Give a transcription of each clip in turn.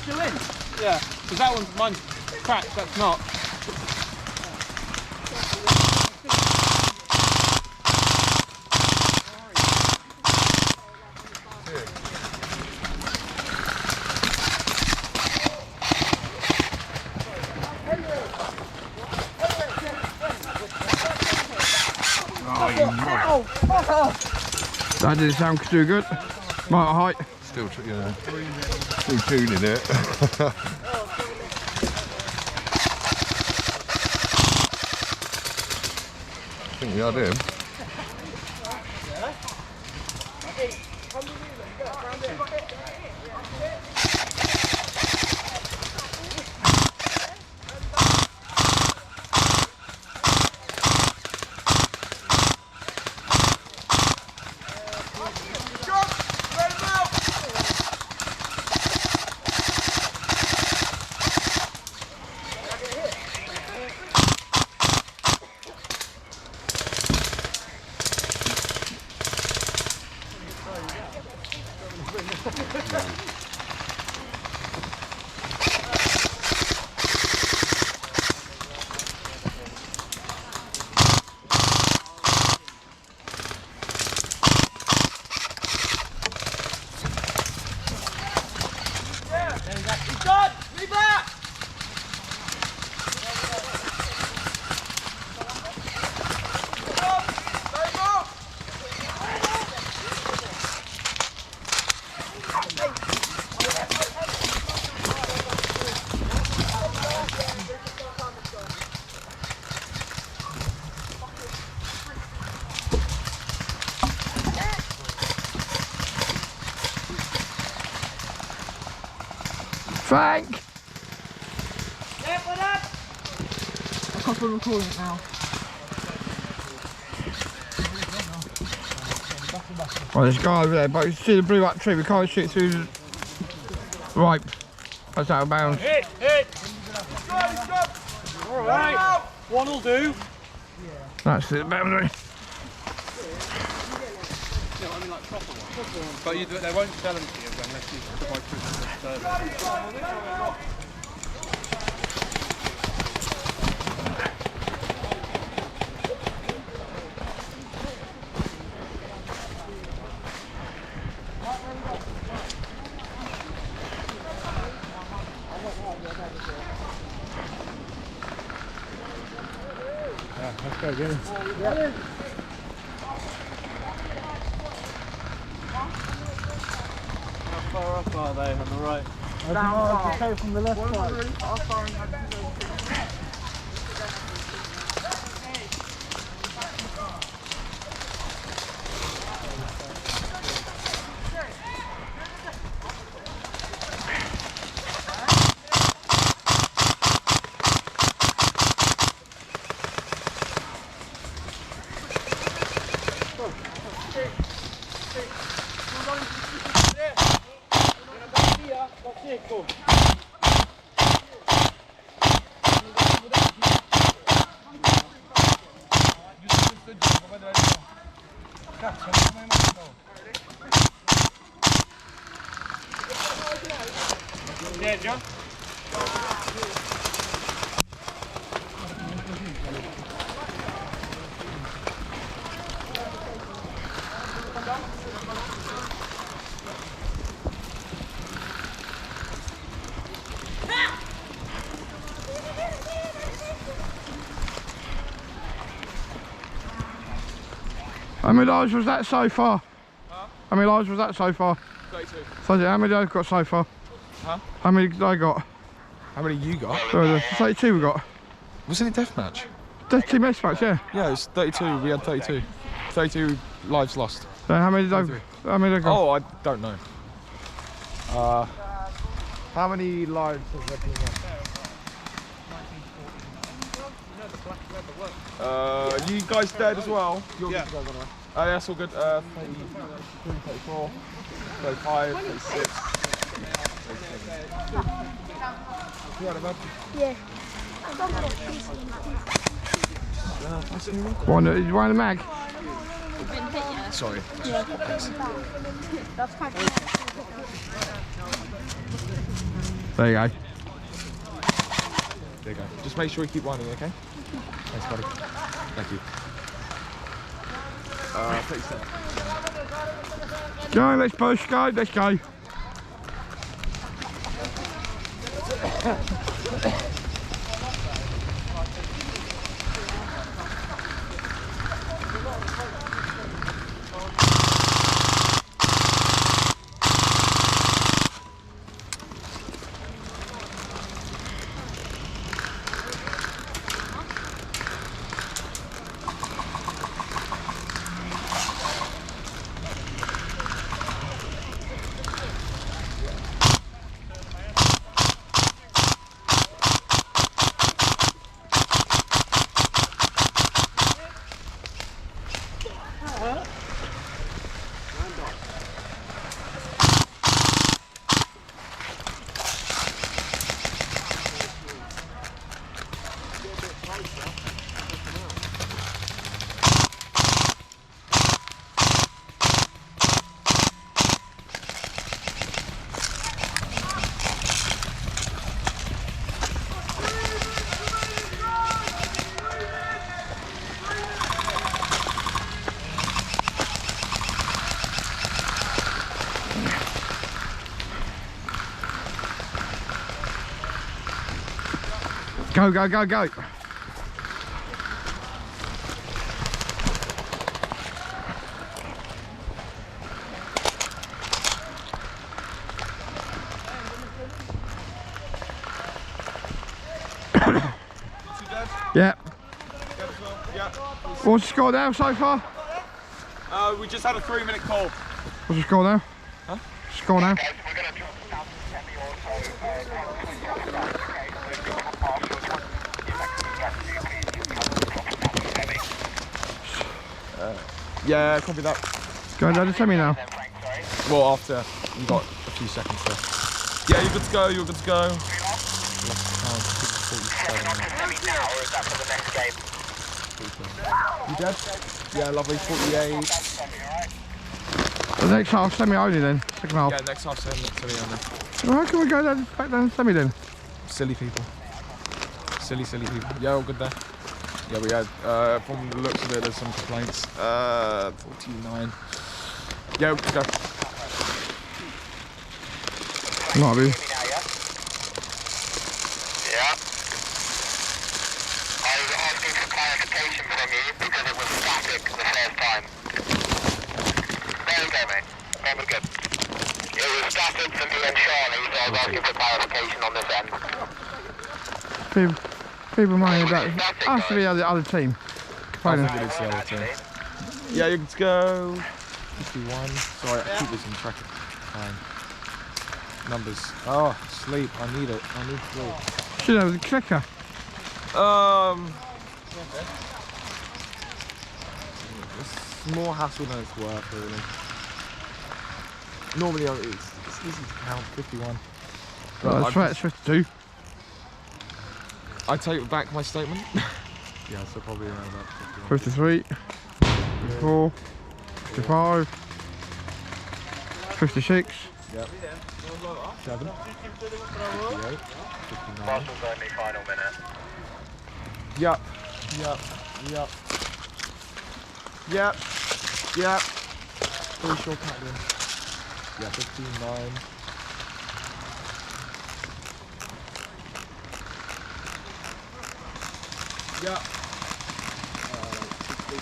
still in? Yeah, because that one's mine's cracked, that's not. That didn't sound too good. Right height. Still, you know, still tuning it. I think we had him. Frank! Yeah, what up? I can't put recording it now. Well, there's a guy over there, but you see the blue up tree, we can't shoot through the... Right. That's out of bounds. Hit! Alright, one will do. That's the boundary. Yeah, I mean like proper ones. But they won't sell them to you unless you provide proof of service. Let's go, get him. Yeah. How far up are they on the right? Down far. From the left side. Yeah, John. How many lives was that so far? Huh? How many lives was that so far? 32. So how many have got so far? Huh? How many did I got? How many you got? 32 we got. Wasn't it deathmatch? 32 match match, yeah. Yeah, it's 32. We had 32. 32 lives lost. So how many did I got? Oh, I don't know. How many lives has there been lost? You guys dead as well? You're Yeah. good to go, by the way. Oh, yeah, that's all good. 33, 34, 35, 36. You alright, bud? Yeah. One, one mag. Sorry. That's quite good. There you go. There you go. Just make sure you keep winding, okay? Thanks, buddy. Thank you. 37. Go, let's push, go, let's go. Go, go, go, go. Yeah. Yeah. What's the score now so far? We just had a 3-minute call. What's the score now? Huh? Score now? Yeah, copy that. Go down to semi now. Well, after you got a few seconds there. Yeah, you're good to go, you're good to go. You dead? Yeah, lovely, 48. The next half semi only then, second half. Yeah, next half semi only. Well, how can we go down, back down to semi then? Silly people. Silly people. Yeah, all good there. Yeah, we had, from the looks of it, there's some complaints. 49. Yeah, go. Might be. Yeah. I was asking for clarification from you because it was static the first time. There we go, mate. Very good. It was static for me and Charlie, so I was asking for clarification on this end. People moaning about us to be the other team. I think it is the other team. Yeah, you're good to go. 51. Sorry, I keep losing track of time. Numbers. Oh, sleep. I need it. I need sleep. Should have the clicker. It's more hassle than it's worth, really. Normally, it's easy to count. 51. Well, that's right, it's 52. I take back my statement. Yeah, so probably around about 53. 54. 55. 56. Yep. 7. 58. 59. Marshall's only final minute. Yep. Pretty sure countdown. Yeah, 59. Yeah. 60.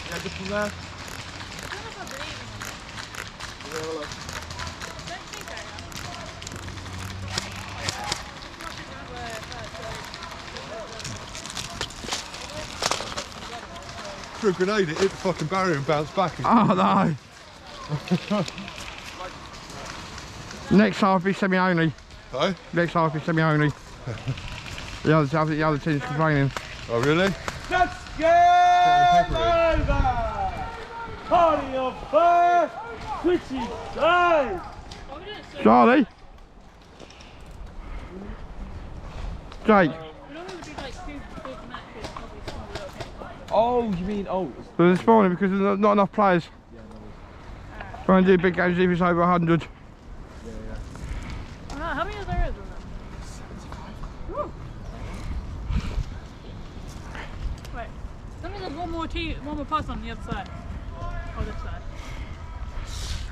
Yeah, just from there. Threw a grenade, it hit the fucking barrier and bounced back. Oh no! Next half is semi only. Oh? Next half is semi only. the other team's complaining. Oh really? Let's get over! Party of fire! Switchy side! Charlie! Jake! Oh, you mean, oh. They're spawning because there's not enough players. Try and do big games if it's over 100. How many is there in that? 75. Wait, tell me there's one more pass on the other side. Oh, this side.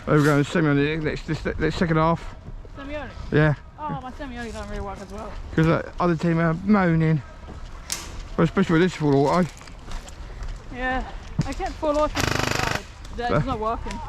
We're going semi on the next second half. Semi-only? Yeah. Oh, my semi-only don't really work as well. Because the other team are moaning. Well, especially with this full auto. Yeah, I kept full auto on one side. That's not working.